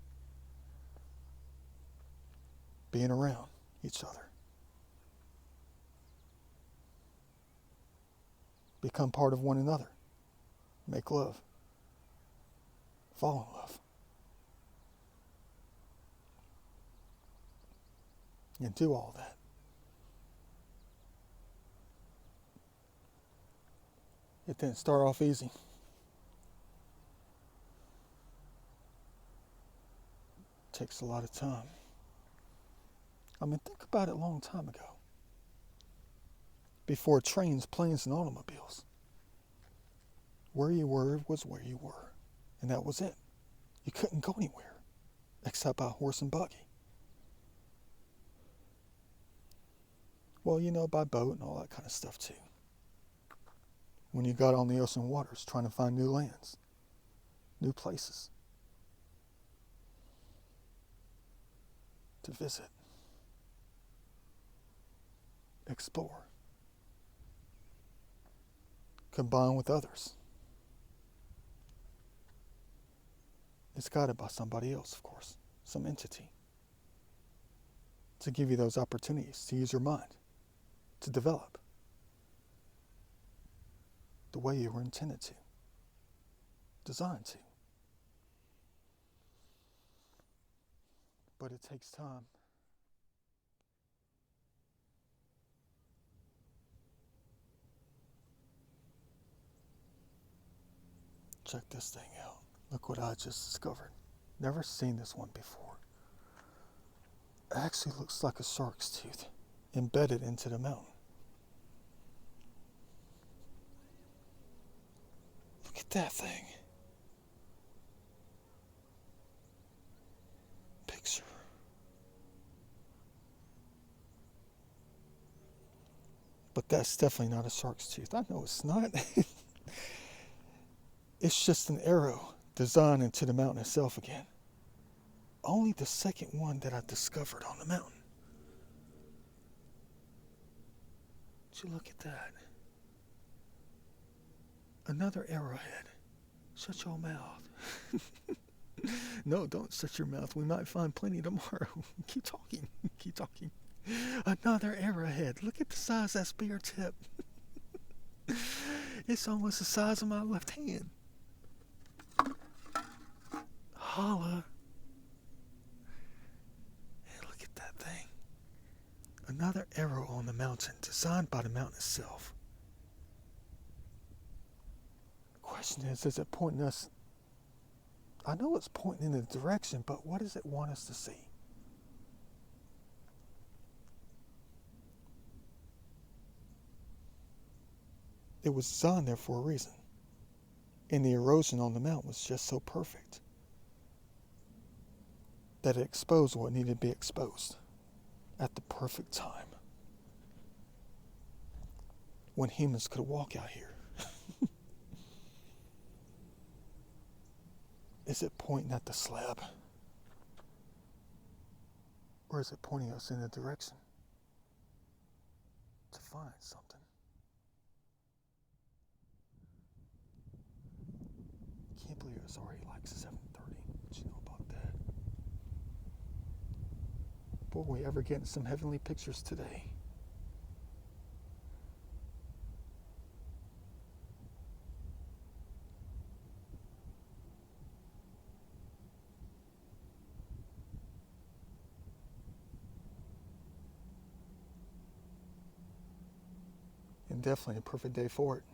[SPEAKER 1] being around each other, become part of one another, make love, fall in love, and do all that. It didn't start off easy. It takes a lot of time. I mean, think about it a long time ago. Before trains, planes, and automobiles. Where you were was where you were. And that was it. You couldn't go anywhere except by horse and buggy. Well, by boat and all that kind of stuff too. when you got on the ocean waters trying to find new lands, new places to visit, explore, combine with others. It's guided by somebody else, of course, some entity, to give you those opportunities to use your mind, to develop the way you were intended to, designed to. But it takes time. Check this thing out. Look what I just discovered. Never seen this one before. It actually looks like a shark's tooth embedded into the mountain. Look at that thing. Picture. But that's definitely not a shark's tooth. I know it's not. It's just an arrow designed into the mountain itself again. Only the second one that I discovered on the mountain. Would you look at that? Another arrowhead. Shut your mouth. No, don't shut your mouth. We might find plenty tomorrow. Keep talking. Keep talking. Another arrowhead. Look at the size of that spear tip. It's almost the size of my left hand. Holla. And look at that thing. Another arrow on the mountain, designed by the mountain itself. The question is it pointing us? I know it's pointing in a direction, but what does it want us to see? It was designed there for a reason. And the erosion on the mountain was just so perfect that it exposed what needed to be exposed at the perfect time when humans could walk out here. Is it pointing at the slab? Or is it pointing us in a direction to find something? Can't believe it's already like 7:30. What you know about that? Boy, we ever getting some heavenly pictures today. And definitely a perfect day for it.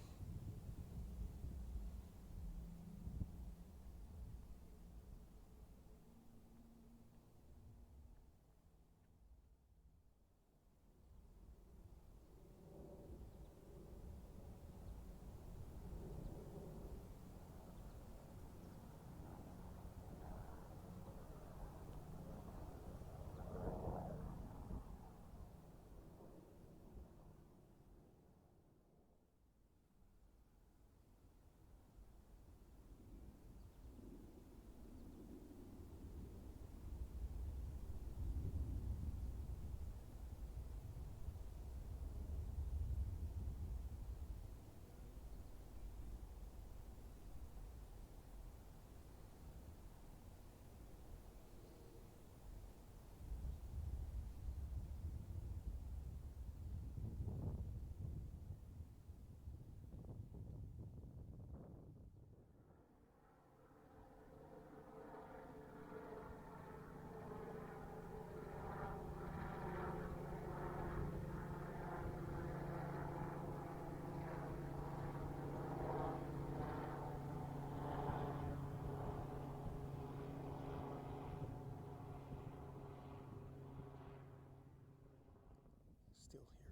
[SPEAKER 1] Still here.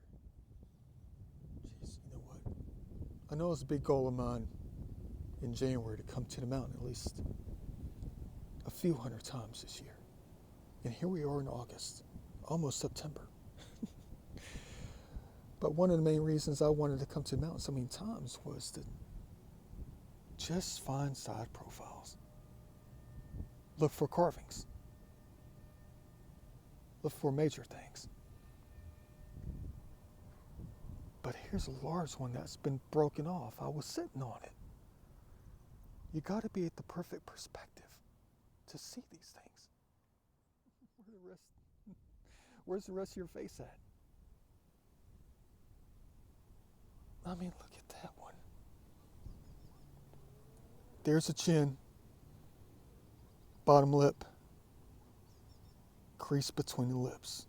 [SPEAKER 1] Jeez, you know what? I know it's a big goal of mine in January to come to the mountain at least a few hundred times this year. And here we are in August, almost September. But one of the main reasons I wanted to come to the mountain so many times was to just find side profiles. Look for carvings. Look for major things. But here's a large one that's been broken off. I was sitting on it. You got to be at the perfect perspective to see these things. Where's the rest of your face at? I mean, look at that one. There's a chin, bottom lip, crease between the lips,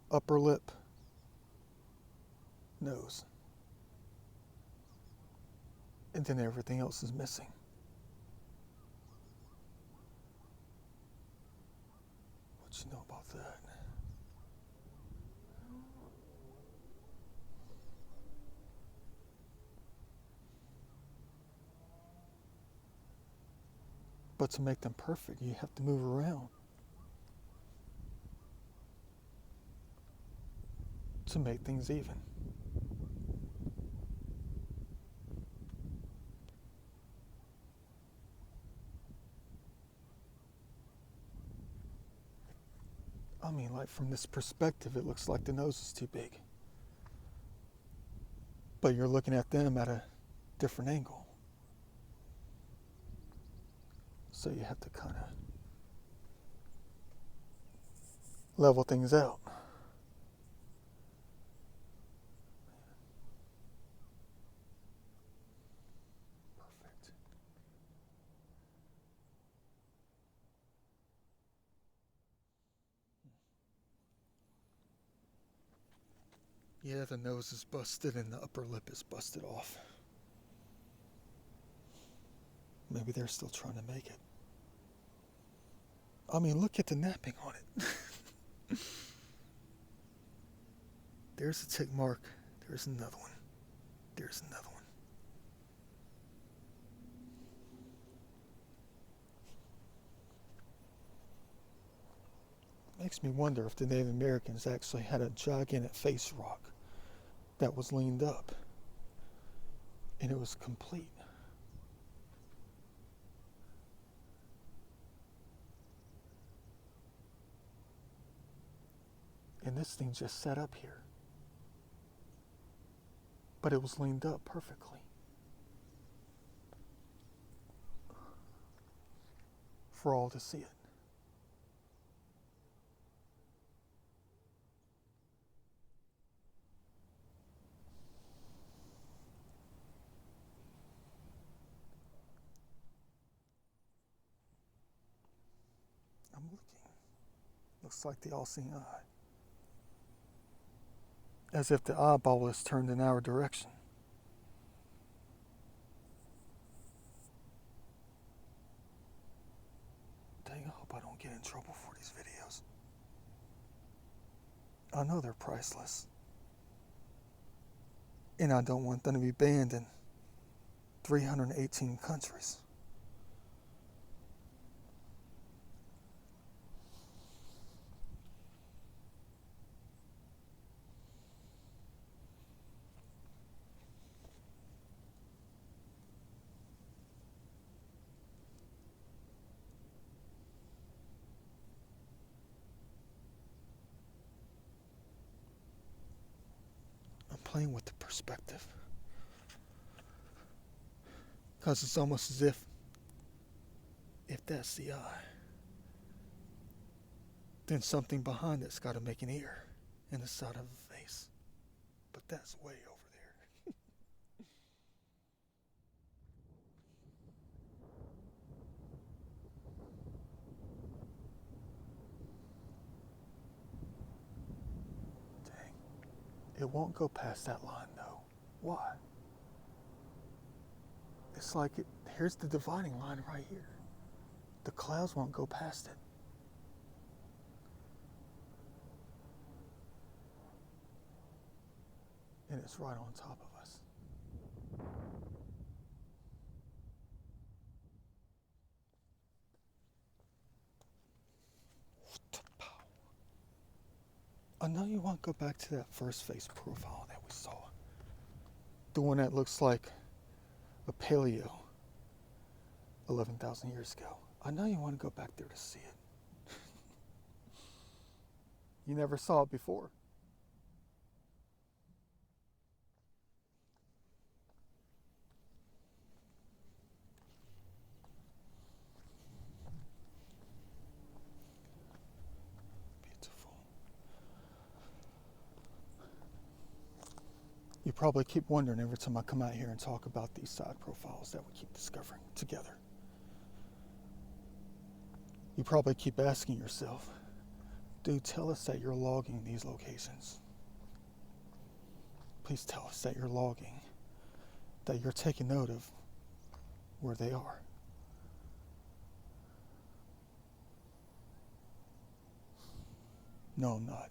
[SPEAKER 1] upper lip, nose. And then everything else is missing. What you know about that? But to make them perfect, you have to move around to make things even. I mean, like from this perspective, it looks like the nose is too big. But you're looking at them at a different angle. So you have to kind of level things out. Perfect. Yeah, the nose is busted and the upper lip is busted off. Maybe they're still trying to make it. I mean, look at the napping on it. There's a tick mark. There's another one. There's another one. Makes me wonder if the Native Americans actually had a gigantic face rock that was leaned up and it was complete. And this thing just sat up here. But it was leaned up perfectly. For all to see it. I'm looking. Looks like the all-seeing eye. As if the eyeball is turned in our direction. Dang, I hope I don't get in trouble for these videos. I know they're priceless. And I don't want them to be banned in 318 countries. I'm playing with the perspective. Because it's almost as if that's the eye, then something behind it's got to make an ear and the side of a face. But that's way over there. Dang. It won't go past that line though. Why? It's like here's the dividing line right here. The clouds won't go past it. And it's right on top of us. I know you want to go back to that first face profile that we The one that looks like a paleo 11,000 years ago. I know you want to go back there to see it. You never saw it before. Beautiful. You probably keep wondering every time I come out here and talk about these side profiles that we keep discovering together. You probably keep asking yourself, dude, tell us that you're logging these locations. Please tell us that you're logging, that you're taking note of where they are. No, I'm not.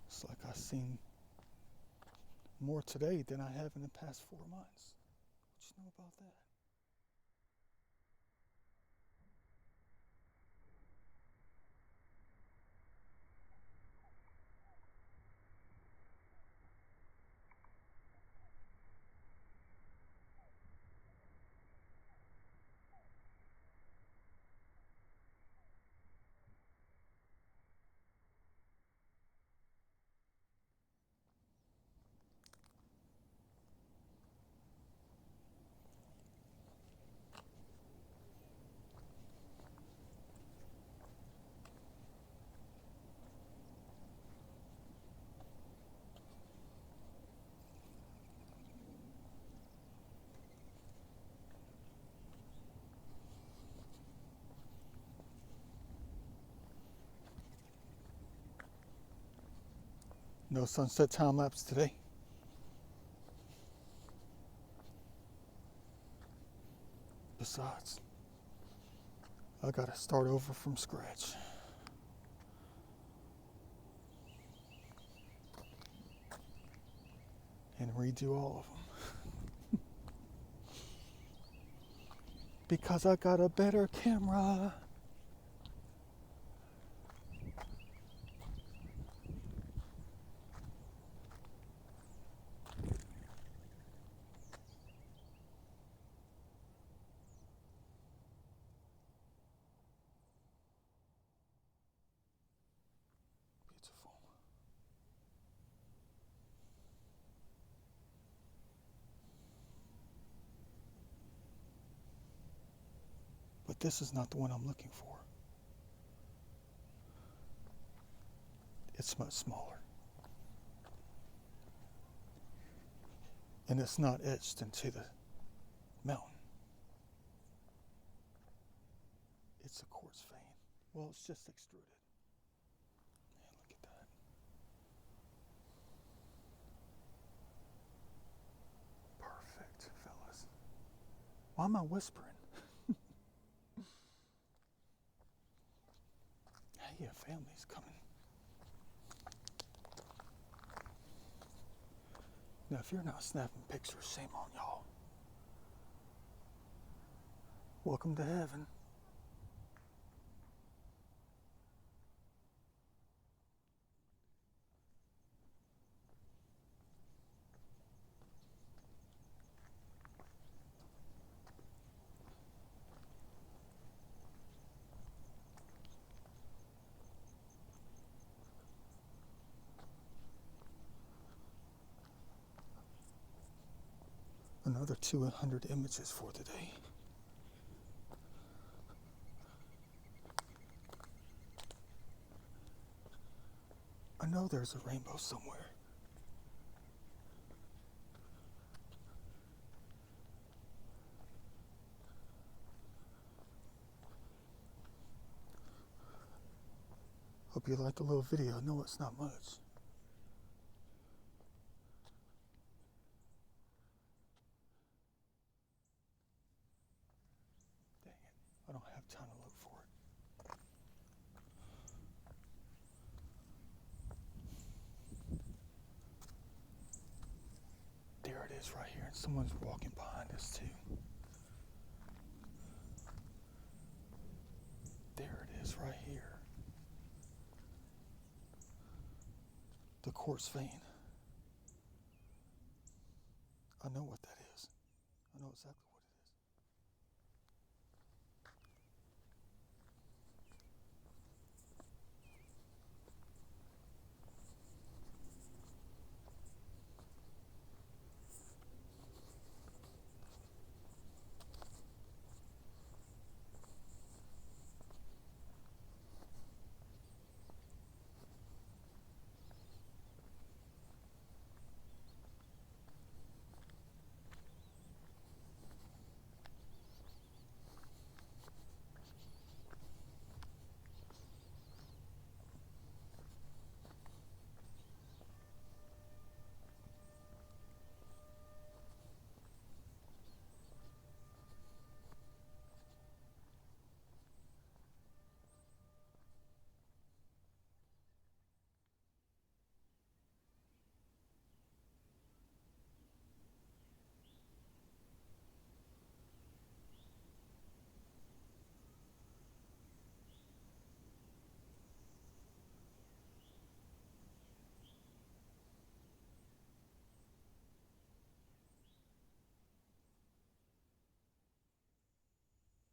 [SPEAKER 1] It's like I've seen more today than I have in the past 4 months. What you know about that? No sunset time lapse today. Besides, I gotta start over from scratch. And redo all of them. Because I got a better camera. Beautiful. But this is not the one I'm looking for. It's much smaller. And it's not etched into the mountain. It's a quartz vein. Well, it's just extruded. Man, look at that. Perfect, fellas. Why am I whispering? Hey, your family's coming. Now, if you're not snapping pictures, shame on y'all. Welcome to heaven. Another 200 images for today. I know there's a rainbow somewhere. Hope you like the little video. No, it's not much. is right here, and someone's walking behind us too. There it is right here. The quartz vein. I know what that is. I know exactly what it is.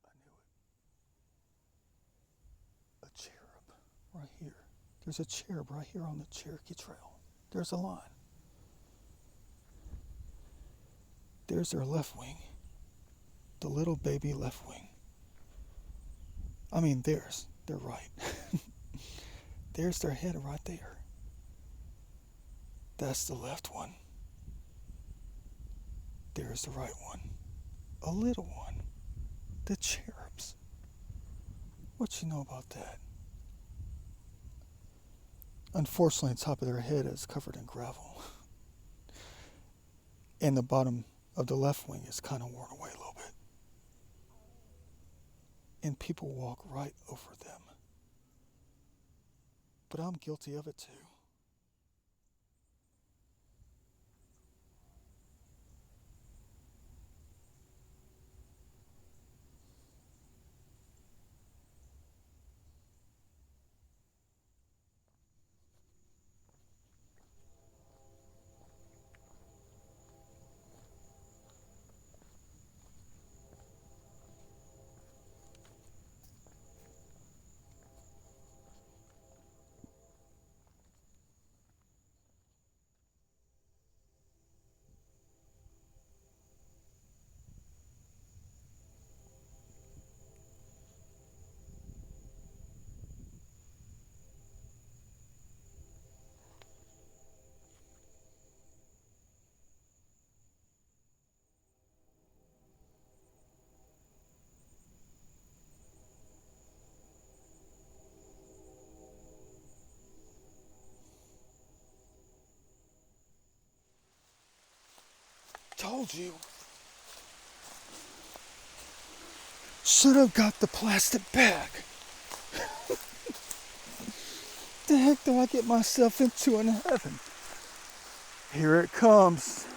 [SPEAKER 1] I knew it. A cherub right here. There's a cherub right here on the Cherokee Trail. There's a line. There's their left wing. The little baby left wing. I mean, theirs. They're right. There's their head right there. That's the left one. There's the right one. A little one. The cherubs. What you know about that? Unfortunately, the top of their head is covered in gravel. And the bottom of the left wing is kind of worn away a little bit. And people walk right over them. But I'm guilty of it too. Told you. Should have got the plastic bag. The heck do I get myself into in heaven? Here it comes.